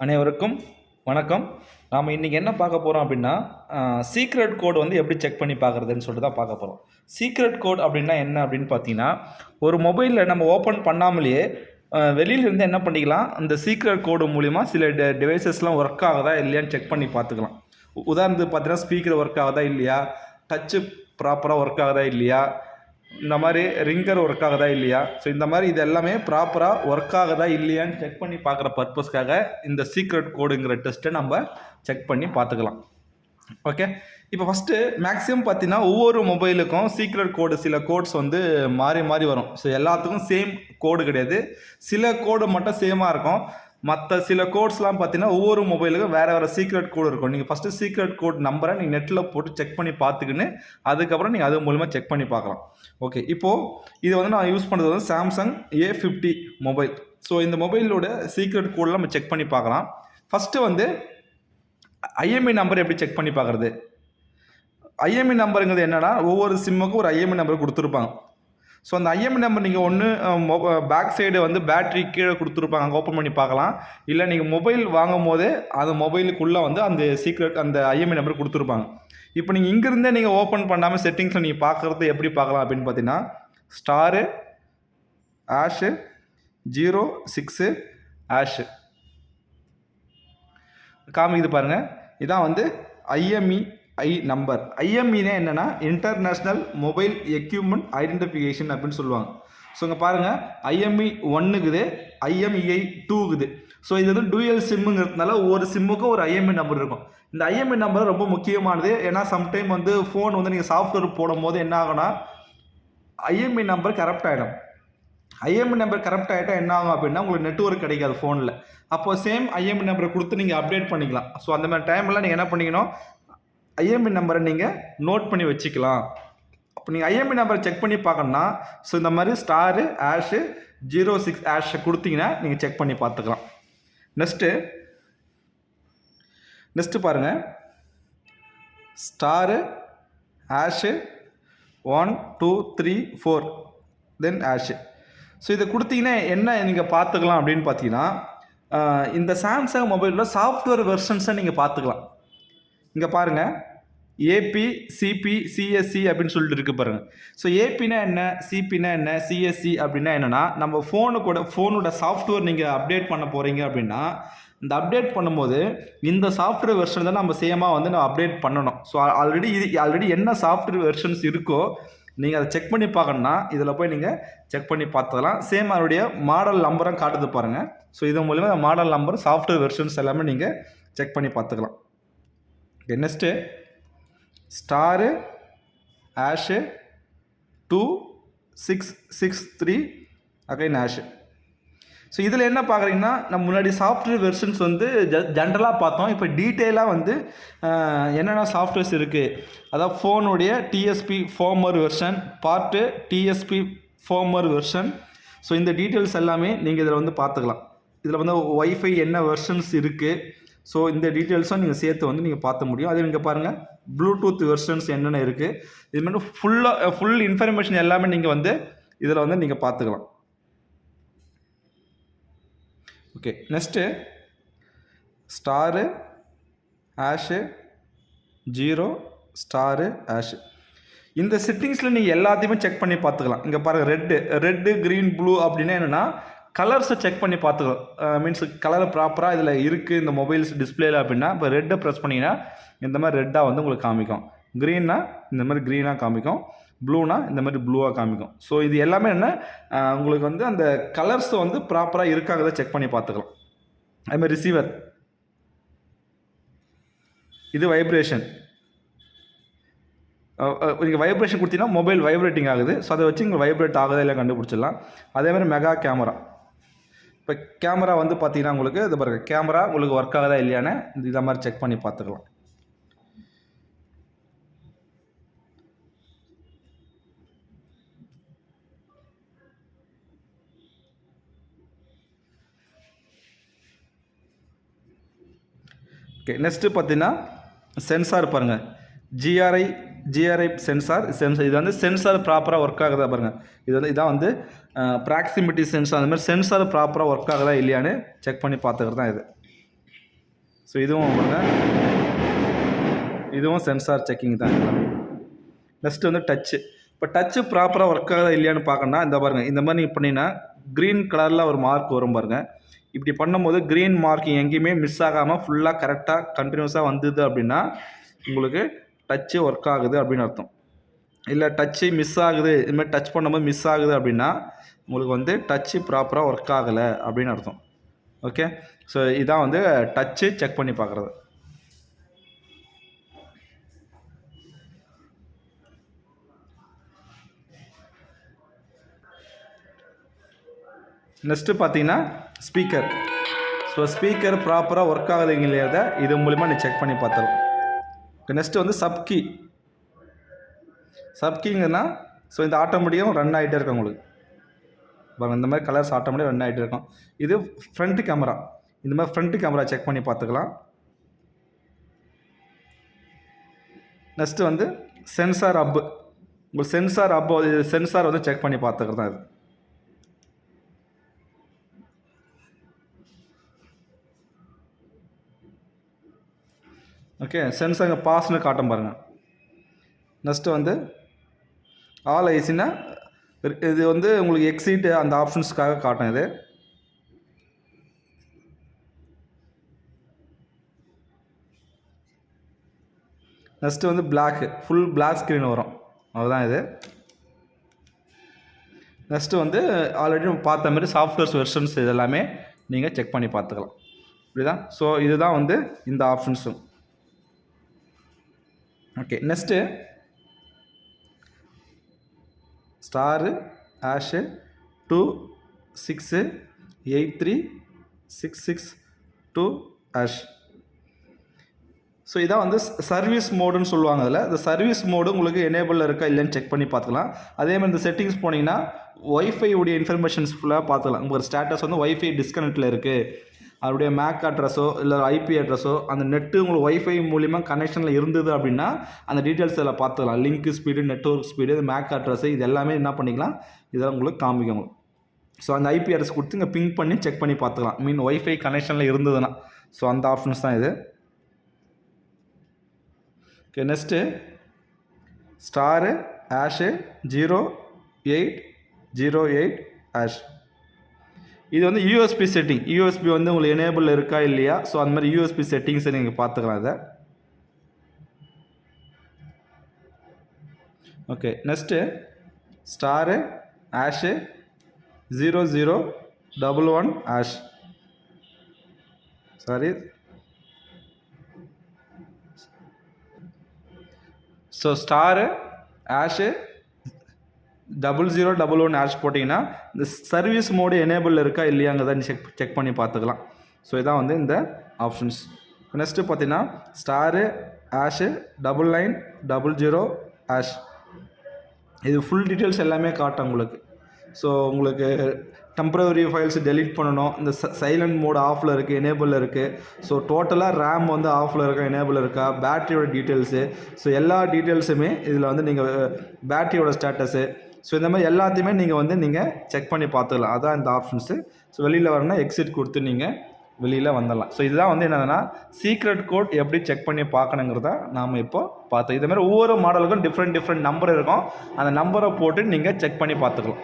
அனைவருக்கும் வணக்கம். நாம் இன்றைக்கி என்ன பார்க்க போகிறோம் அப்படின்னா, சீக்ரெட் கோட் வந்து எப்படி செக் பண்ணி பார்க்குறதுன்னு சொல்லிட்டு தான் பார்க்க போகிறோம். சீக்ரெட் கோட் அப்படின்னா என்ன அப்படின்னு பார்த்தீங்கன்னா, ஒரு மொபைலில் நம்ம ஓப்பன் பண்ணாமலேயே வெளியிலேருந்து என்ன பண்ணிக்கலாம், அந்த சீக்ரெட் கோடு மூலிமா சில டிவைசஸ்லாம் ஒர்க் ஆகுதா இல்லையான்னு செக் பண்ணி பார்த்துக்கலாம். உதாரணத்துக்கு பார்த்தீங்கன்னா, ஸ்பீக்கர் ஒர்க் ஆகுதா இல்லையா, டச்சு ப்ராப்பராக ஒர்க் ஆகுதா இல்லையா, இந்த மாதிரி ரிங்கர் ஒர்க் ஆகுதா இல்லையா. ஸோ இந்த மாதிரி இது எல்லாமே ப்ராப்பராக ஒர்க் ஆகுதா இல்லையான்னு செக் பண்ணி பார்க்குற பர்பஸ்க்காக இந்த சீக்ரெட் கோடுங்கிற டெஸ்ட்டை நம்ம செக் பண்ணி பார்த்துக்கலாம். ஓகே, இப்போ ஃபஸ்ட்டு மேக்ஸிமம் பார்த்தீங்கன்னா ஒவ்வொரு மொபைலுக்கும் சீக்ரெட் கோடு சில கோட்ஸ் வந்து மாறி மாறி வரும். ஸோ எல்லாத்துக்கும் சேம் கோடு கிடையாது, சில கோடு மட்டும் சேமாக இருக்கும். மற்ற சில கோட்ஸ்லாம் பார்த்தீங்கன்னா ஒவ்வொரு மொபைலுக்கும் வேறு வேறு சீக்ரெட் கோடு இருக்கும். நீங்கள் ஃபஸ்ட்டு சீக்ரெட் கோட் நம்பரை நீங்கள் நெட்டில் போட்டு செக் பண்ணி பார்த்துக்கின்னு அதுக்கப்புறம் நீங்கள் அது மூலிமா செக் பண்ணி பார்க்கலாம். ஓகே, இப்போது இது வந்து நான் யூஸ் பண்ணுறது வந்து சாம்சங் A50 மொபைல். ஸோ இந்த மொபைலோட சீக்ரெட் கோடெலாம் நம்ம செக் பண்ணி பார்க்கலாம். ஃபஸ்ட்டு வந்து IMEI நம்பர் எப்படி செக் பண்ணி பார்க்குறது. IMEI நம்பருங்கிறது என்னென்னா, ஒவ்வொரு சிம்முக்கும் ஒரு IMEI நம்பர் கொடுத்துருப்பாங்க. ஸோ அந்த IMEI நம்பர் நீங்கள் ஒன்று பேக் சைடு வந்து பேட்ரி கீழே கொடுத்துருப்பாங்க, அங்கே ஓப்பன் பண்ணி பார்க்கலாம். இல்லை நீங்கள் மொபைல் வாங்கும் போதே அந்த மொபைலுக்குள்ளே வந்து அந்த சீக்ரெட் அந்த IMEI நம்பர் கொடுத்துருப்பாங்க. இப்போ நீங்கள் இங்கேருந்தே நீங்கள் ஓப்பன் பண்ணாமல் செட்டிங்ஸில் நீங்கள் பார்க்குறது எப்படி பார்க்கலாம் அப்படின்னு பார்த்தீங்கன்னா, *##0 6 காமிக்குது பாருங்கள். இதான் வந்து IMEI நம்பர். IMEIனா என்னென்னா, இன்டர்நேஷ்னல் மொபைல் எக்யூப்மெண்ட் ஐடென்டிஃபிகேஷன் அப்படின்னு சொல்லுவாங்க. ஸோ இங்கே பாருங்கள், IMEI 1க்குது, IMEI 2க்குது. ஸோ இது வந்து டூயல் சிம்முங்கிறதுனால ஒவ்வொரு சிம்முக்கும் ஒரு IMEI நம்பர் இருக்கும். இந்த IMEI நம்பர் ரொம்ப முக்கியமானது. ஏன்னா சம்டைம் வந்து ஃபோன் வந்து நீங்கள் சாஃப்ட்வேர் போடும் போது என்ன ஆகும்னா, IMEI நம்பர் கரெக்ட் ஆகிடும். IMEI நம்பர் கரெக்ட் ஆகிட்டா என்ன ஆகும் அப்படின்னா, உங்களுக்கு நெட்வொர்க் கிடைக்காது ஃபோனில். அப்போ சேம் IMEI நம்பரை கொடுத்து நீங்கள் அப்டேட் பண்ணிக்கலாம். ஸோ அந்த மாதிரி டைமில் நீங்கள் என்ன பண்ணிக்கணும், IMEI நம்பரை நீங்கள் நோட் பண்ணி வச்சுக்கலாம். அப்போ நீங்கள் IMEI நம்பரை செக் பண்ணி பார்க்கணுன்னா, ஸோ இந்த மாதிரி *#06# கொடுத்தீங்கன்னா நீங்கள் செக் பண்ணி பார்த்துக்கலாம். நெக்ஸ்ட்டு பாருங்கள், *#123 தென் #. ஸோ இதை கொடுத்தீங்கன்னா என்ன நீங்கள் பார்த்துக்கலாம் அப்படின்னு பார்த்தீங்கன்னா, இந்த சாம்சங் மொபைலில் சாஃப்ட்வேர் வெர்ஷன்ஸை நீங்கள் பார்த்துக்கலாம். இங்கே பாருங்கள், AP, CP, CSC அப்படின்னு சொல்லிட்டு இருக்குது பாருங்கள். ஸோ ஏபினா என்ன, சிபினா என்ன, CSC அப்படின்னா என்னென்னா, நம்ம ஃபோனோட சாஃப்ட்வேர் நீங்கள் அப்டேட் பண்ண போகிறீங்க அப்படின்னா, இந்த அப்டேட் பண்ணும்போது இந்த சாஃப்ட்வேர் வெர்ஷன் தான் நம்ம சேமாக வந்து நம்ம அப்டேட் பண்ணணும். ஸோ ஆல்ரெடி என்ன சாஃப்ட்வேர் வெர்ஷன்ஸ் இருக்கோ நீங்கள் அதை செக் பண்ணி பார்க்கணுன்னா இதில் போய் நீங்கள் செக் பண்ணி பார்த்துக்கலாம். சேம் அதனுடைய மாடல் நம்பரும் காட்டுது பாருங்கள். ஸோ இது மூலிமா மாடல் நம்பர், சாஃப்ட்வேர் வெர்ஷன்ஸ் எல்லாமே நீங்கள் செக் பண்ணி பார்த்துக்கலாம். Next *#26663 again #. ஸோ இதில் என்ன பார்க்குறீங்கன்னா, நம்ம முன்னாடி சாஃப்ட்வேர் வெர்ஷன்ஸ் வந்து ஜென்ரலாக பார்த்தோம். இப்போ டீட்டெயிலாக வந்து என்னென்ன சாஃப்ட்வேர்ஸ் இருக்குது, அதாவது ஃபோனுடைய TSP firmware version, part TSP firmware version. So இந்த டீட்டெயில்ஸ் எல்லாமே நீங்கள் இதில் வந்து பார்த்துக்கலாம். இதில் வந்து வைஃபை என்ன வெர்ஷன்ஸ் இருக்குது, ஸோ இந்த டீட்டெயில்ஸும் நீங்கள் சேர்த்து வந்து நீங்கள் பார்த்த முடியும். அதே இங்கே பாருங்கள், ப்ளூடூத் வெர்ஷன்ஸ் என்னென்ன இருக்குது, இது மாதிரி ஃபுல் இன்ஃபர்மேஷன் எல்லாமே நீங்கள் வந்து இதில் வந்து நீங்கள் பார்த்துக்கலாம். ஓகே, நெக்ஸ்ட்டு *#0 இந்த செட்டிங்ஸில் நீங்கள் எல்லாத்தையுமே செக் பண்ணி பார்த்துக்கலாம். இங்கே பாருங்கள், ரெட்டு க்ரீன் ப்ளூ அப்படின்னா என்னென்னா, கலர்ஸை செக் பண்ணி பார்த்துக்கலாம். மீன்ஸ் கலர் ப்ராப்பராக இதில் இருக்குது இந்த மொபைல்ஸ் டிஸ்பிளேல அப்படின்னா, இப்போ ரெட்டை ப்ரெஸ் பண்ணிங்கன்னா இந்த மாதிரி ரெட்டாக வந்து உங்களுக்கு காமிக்கும், க்ரீன்னா இந்த மாதிரி க்ரீனாக காமிக்கும், ப்ளூனா இந்த மாதிரி ப்ளூவாக காமிக்கும். ஸோ இது எல்லாமே என்ன, உங்களுக்கு வந்து அந்த கலர்ஸ் வந்து ப்ராப்பராக இருக்காங்கிறத செக் பண்ணி பார்த்துக்கலாம். அதுமாதிரி ரிசீவர், இது வைப்ரேஷன். நீங்கள் வைப்ரேஷன் கொடுத்தீங்கன்னா மொபைல் வைப்ரேட்டிங் ஆகுது. ஸோ அதை வச்சு இங்கே வைப்ரேட் ஆகுதா இல்லை கண்டுபிடிச்சிடலாம். அதேமாதிரி மெகா கேமரா. இப்போ கேமரா வந்து பார்த்தீங்கன்னா உங்களுக்கு இது பாருங்கள், கேமரா உங்களுக்கு ஒர்க் ஆகுதா இல்லையான்னு இந்த மாதிரி செக் பண்ணி பார்த்துக்கலாம். ஓகே, நெக்ஸ்ட்டு பார்த்தீங்கன்னா சென்சார் பாருங்கள், GRI சென்சார். இது வந்து சென்சார் ப்ராப்பராக ஒர்க் ஆகுதா பாருங்கள். இதான் வந்து ப்ராக்சிமிட்டி சென்சார். அந்த மாதிரி சென்சார் ப்ராப்பராக ஒர்க் ஆகுதா இல்லையான்னு செக் பண்ணி பார்த்துக்கிறது தான் இது. ஸோ இதுவும் இதுவும் சென்சார் செக்கிங் தான். நெக்ஸ்ட் வந்து டச்சு. இப்போ டச்சு ப்ராப்பராக ஒர்க் ஆகுதா இல்லையான்னு பார்க்கணுன்னா இந்த பாருங்கள், இந்த மாதிரி நீங்கள் பண்ணிங்கன்னா க்ரீன் கலரில் ஒரு மார்க் வரும் பாருங்கள். இப்படி பண்ணும்போது க்ரீன் மார்க்கிங் எங்கேயுமே மிஸ் ஆகாமல் ஃபுல்லாக கரெக்டாக கண்டினியூஸாக வந்தது அப்படின்னா உங்களுக்கு டச்சு ஒர்க் ஆகுது அப்படின்னு அர்த்தம். இல்லை டச்சு மிஸ் ஆகுது, இதுமாதிரி டச் பண்ணும்போது மிஸ் ஆகுது அப்படின்னா உங்களுக்கு வந்து டச்சு ப்ராப்பராக ஒர்க் ஆகலை அப்படின்னு அர்த்தம். ஓகே, ஸோ இதான் வந்து டச்சு செக் பண்ணி பார்க்குறது. நெக்ஸ்ட்டு பார்த்தீங்கன்னா ஸ்பீக்கர். ஸோ ஸ்பீக்கர் ப்ராப்பராக ஒர்க் ஆகுதுங்க இல்லையா, இது மூலிமா நீ செக் பண்ணி பார்த்துரும். நெக்ஸ்ட்டு வந்து சப்கீ. சப்கீங்கன்னா ஸோ இந்த ஆட்டோமேட்டிக்காக ரன் ஆகிட்டே இருக்கும் உங்களுக்கு. பாருங்கள், இந்த மாதிரி கலர்ஸ் ஆட்டோமேட்டிக்காக ரன் ஆகிட்டே இருக்கும். இது ஃப்ரண்ட் கேமரா. இந்த மாதிரி ஃப்ரண்ட் கேமரா செக் பண்ணி பார்த்துக்கலாம். நெக்ஸ்ட்டு வந்து சென்சார் ஹப். உங்களுக்கு சென்சார் ஹப், சென்சார் வந்து செக் பண்ணி பார்த்துக்கிறது தான் இது. ஓகே, சென்சார் இங்கே பாஸ்னு காட்டும் பாருங்கள். நெக்ஸ்ட்டு வந்து ஆல் ஐசின்னா இது வந்து உங்களுக்கு எக்ஸிட் அந்த ஆப்ஷன்ஸ்க்காக காட்டும் இது. நெக்ஸ்ட்டு வந்து பிளாக்கு, ஃபுல் பிளாக் ஸ்க்ரீன் வரும், அதுதான் இது. நெக்ஸ்ட்டு வந்து ஆல்ரெடி நம்ம பார்த்த மாதிரி சாஃப்ட்வேர்ஸ் வெர்ஷன்ஸ் இதெல்லாமே நீங்கள் செக் பண்ணி பார்த்துக்கலாம். இப்படிதான். ஸோ இதுதான் வந்து இந்த ஆப்ஷன்ஸும். Okay, next star Ashu 26836662 Ash. So இதான் வந்து சர்வீஸ் மோடுன்னு சொல்லுவாங்க. அதில் இந்த சர்வீஸ் மோடு உங்களுக்கு எனேபிளில் இருக்கா இல்லைன்னு செக் பண்ணி பார்த்துக்கலாம். அதேமாதிரி இந்த செட்டிங்ஸ் போனீங்கன்னா ஒய்ஃபை உடைய இன்ஃபர்மேஷன்ஸ் ஃபுல்லாக பார்த்துக்கலாம். உங்களுக்கு ஸ்டேட்டஸ் வந்து ஒய்ஃபை டிஸ்கனெக்டில் இருக்குது, அவருடைய மேக் அட்ரஸோ இல்லை ஐபி அட்ரஸோ அந்த நெட்டு உங்களுக்கு ஒய்ஃபை மூலிமா கனெக்ஷனில் இருந்தது அப்படின்னா அந்த டீட்டெயில்ஸ் இதில் பார்த்துக்கலாம். Link speed, network speed, MAC address, இது எல்லாமே என்ன பண்ணிக்கலாம், இதெல்லாம் உங்களுக்கு காமிக்கும். ஸோ அந்த ஐபி அட்ரஸ் கொடுத்து இங்கே பிங் பண்ணி செக் பண்ணி பார்த்துக்கலாம், மீன் ஒய்ஃபை கனெக்ஷனில் இருந்ததுன்னா. ஸோ அந்த ஆப்ஷன்ஸ் தான் இது. Okay, next star Ashu 0808 ash. இது வந்து யூஎஸ்பி செட்டிங். யூஎஸ்பி வந்து உங்களுக்கு எனேபிள் இருக்கா இல்லையா, ஸோ அந்த மாதிரி யூஎஸ்பி செட்டிங்ஸை நீங்கள் பார்த்துக்கலாம் இதை. Okay, next star Ashu 0011 ash. Sorry, so star Ashu 0011 ash போட்டிங்கன்னா இந்த சர்வீஸ் மோடு எனேபிள் இருக்கா இல்லையாங்கிறத செக் பண்ணி பார்த்துக்கலாம். ஸோ இதான் வந்து இந்த ஆப்ஷன்ஸ். நெக்ஸ்ட்டு பார்த்தீங்கன்னா ஸ்டாரு ஆஷு 9900 ஆஷ். இது ஃபுல் டீட்டெயில்ஸ் எல்லாமே காட்டும் உங்களுக்கு. ஸோ உங்களுக்கு டெம்பரவரி ஃபைல்ஸ் டெலீட் பண்ணணும், இந்த சைலண்ட் மோட் ஆஃபில் இருக்குது, எனேபிளில் இருக்குது. ஸோ டோட்டலாக ரேம் வந்து ஆஃபில் இருக்கா, எனேபிள் இருக்கா, பேட்டரியோட டீட்டெயில்ஸு, ஸோ எல்லா டீட்டெயில்ஸுமே இதில் வந்து நீங்கள் பேட்டரியோட ஸ்டேட்டஸு, ஸோ இந்த மாதிரி எல்லாத்தையுமே நீங்கள் செக் பண்ணி பார்த்துக்கலாம். அதான் இந்த ஆப்ஷன்ஸு. ஸோ வெளியில் வரணும்னா எக்ஸிட் கொடுத்து நீங்கள் வெளியில் வந்துடலாம். ஸோ இதுதான் வந்து என்னதுன்னா சீக்ரெட் கோட் எப்படி செக் பண்ணி பார்க்கணுங்கிறத நாம் இப்போ பார்த்தோம். இதுமாதிரி ஒவ்வொரு மாடலுக்கும் டிஃப்ரெண்ட் நம்பர் இருக்கும். அந்த நம்பரை போட்டு நீங்கள் செக் பண்ணி பார்த்துக்கலாம்.